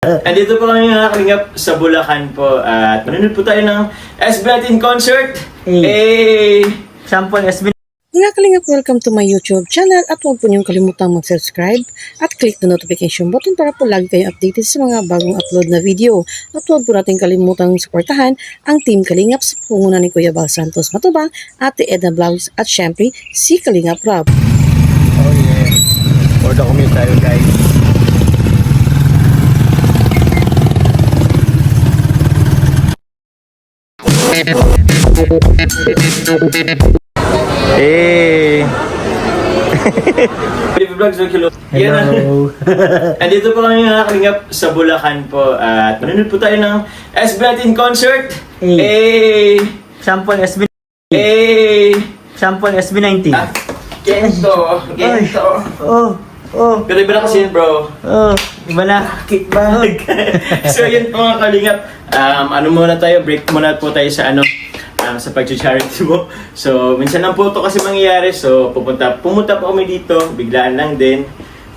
Andito po kami mga kalingap sa Bulacan po at manunod po tayo ng SB19 concert. Sample SB. Mga kalingap, welcome to my YouTube channel at huwag po niyong kalimutang mag-subscribe at click the notification button para po lagi kayong updated sa mga bagong upload na video. At huwag po natin kalimutang suportahan ang Team Kalingap sa pangunguna ni Kuya Bal Santos Matubang, Ate Edna Vlogs at syempre si Kalingap Rob. Oh yeah, order commute tayo guys. Hey! Vlogs, hello. Hello. Andito po kami mga kalingap sa Bulacan po at manunod po tayo ng SB19 concert. Sample SB. Sample SB19. Gento. Pero iba na kasi yun, bro. Iba na. Kickback. So yun po mga kalingap. Ano muna tayo, break muna po tayo sa sa pag-charity mo. So minsan lang po ito kasi mangyayari. So pumunta po kami dito, biglaan lang din.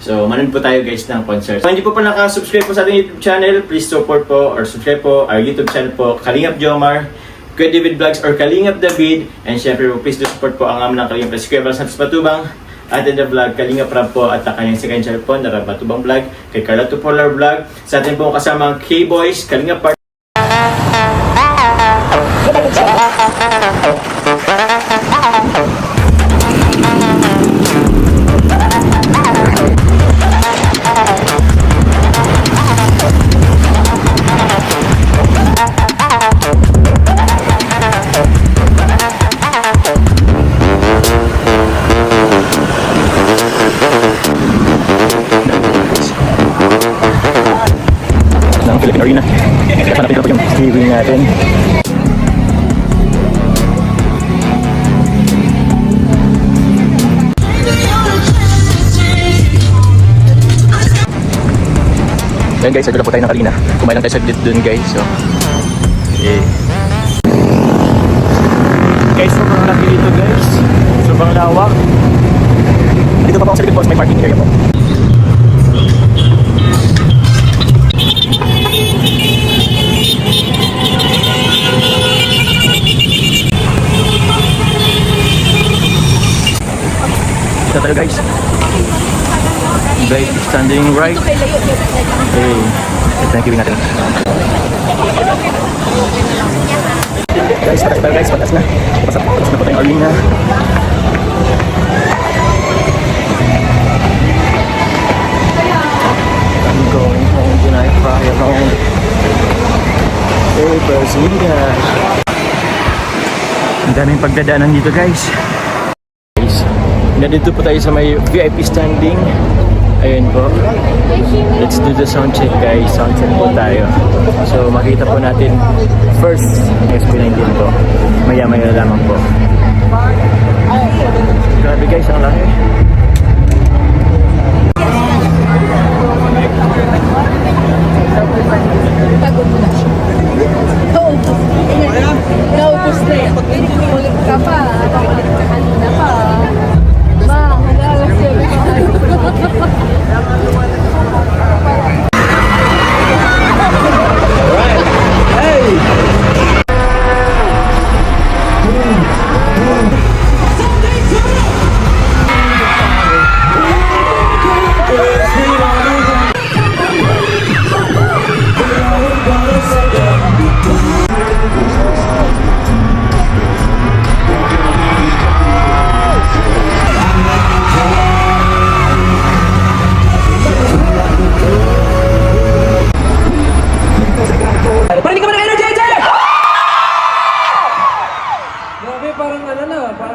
So manood po tayo guys ng concert. Kung hindi po pa naka-subscribe po sa ating YouTube channel, please support po or subscribe po our YouTube channel po, Kalingap Jomar, Kuya David Vlogs or Kalingap David. And syempre po, please do support po ang amin ng Kalingap Kuya Bal Santos Matubang, Ate Edna Vlog, Kalingap Rob po at ang kanyang second channel po na Rob Matubang Vlog, kay Carla Tupolar Vlog, sa atin po kasama ang K-Boys, Kalingap Part. ng Philippine Arena. Hanapin ko yung TV natin. Ayan guys, nagdala po tayo ng kanina. Kumain lang tayo sa dun guys. So, guys, sobrang laki dito guys. Sobrang lawak. Dito pa po ako sa likod po, may parking area po. Ito tayo guys. Guys, standing right. Ito na kiwing natin. Guys, patas tayo guys, patas na. Patas na po tayong arena. I'm going home tonight, fly alone. Hey, Brazilian. Ang daming pagdadaanan dito guys. Nandito po tayo sa may VIP standing. Ayun po. Let's do the sound check guys. Sound check po tayo. So makita po natin first SB19 po. Maya-maya lamang po. Grabe guys, ang laki. Naubos na yan. Ulit ka pa. Ulit ka kanina pa. Ma, halalas yun.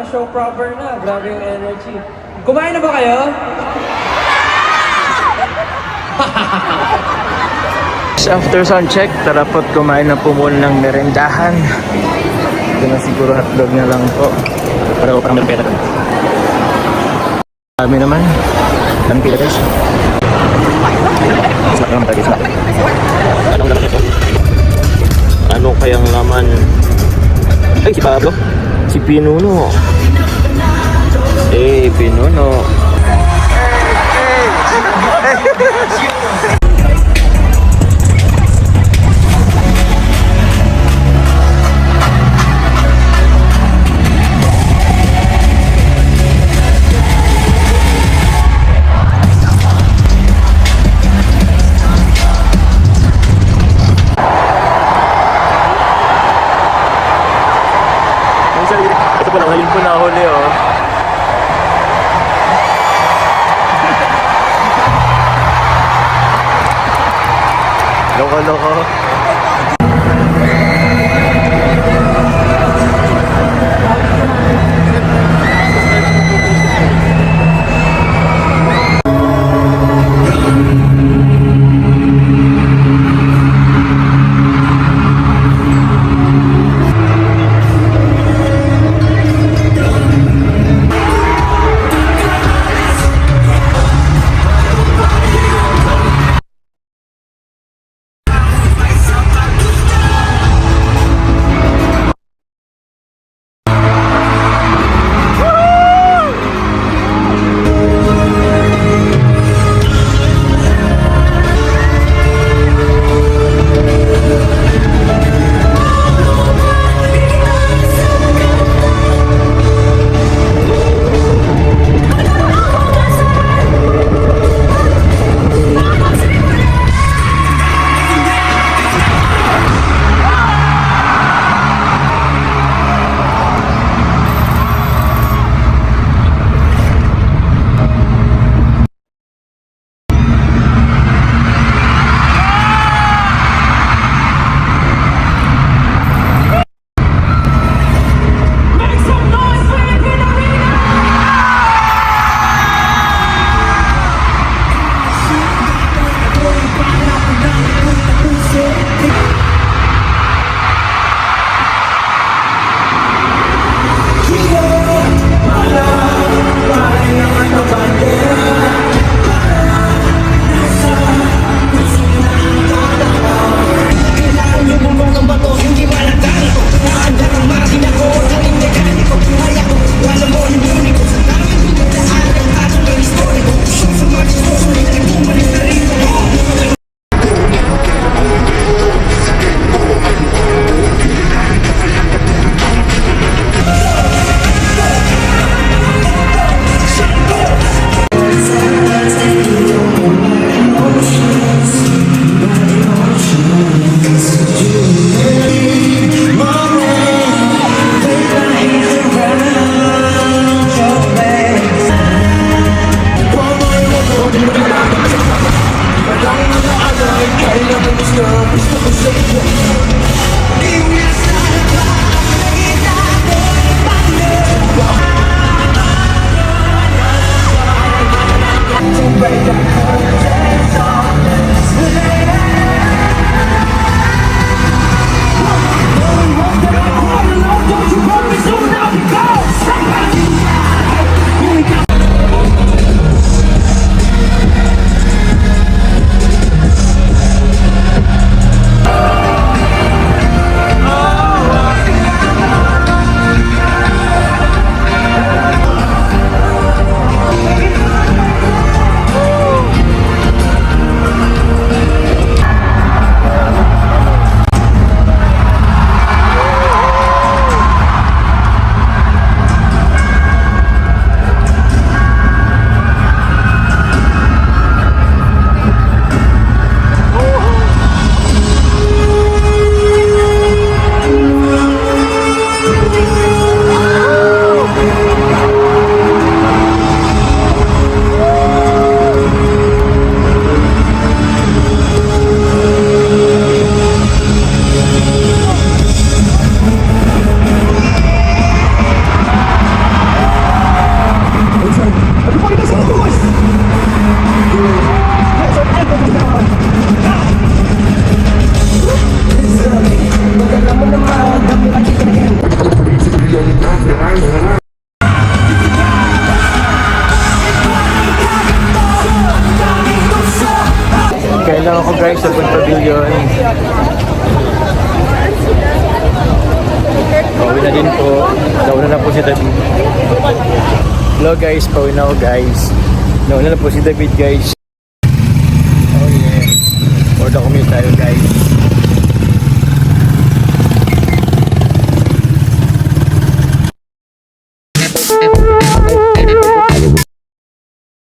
Show proper na. Grabe yung energy. Kumain na ba kayo? After sound check, tara po't kumain na po muna ng merendahan. Ito na siguro hotdog na lang po. Para ko parang pera. Kami naman. Anong pila guys? Snack naman tayo guys. Anong laman ito? Ano kayang laman? Ay, si Pablo. Si Pinuno. Pinuno. Loko-loko. Kailangan ko guys sa Food Pavilion. Pauwi na din po. Nauna na po si David. Hello guys, pauwi na ako guys. Nauna na po si David guys. Oh yeah. Order kami tayo guys.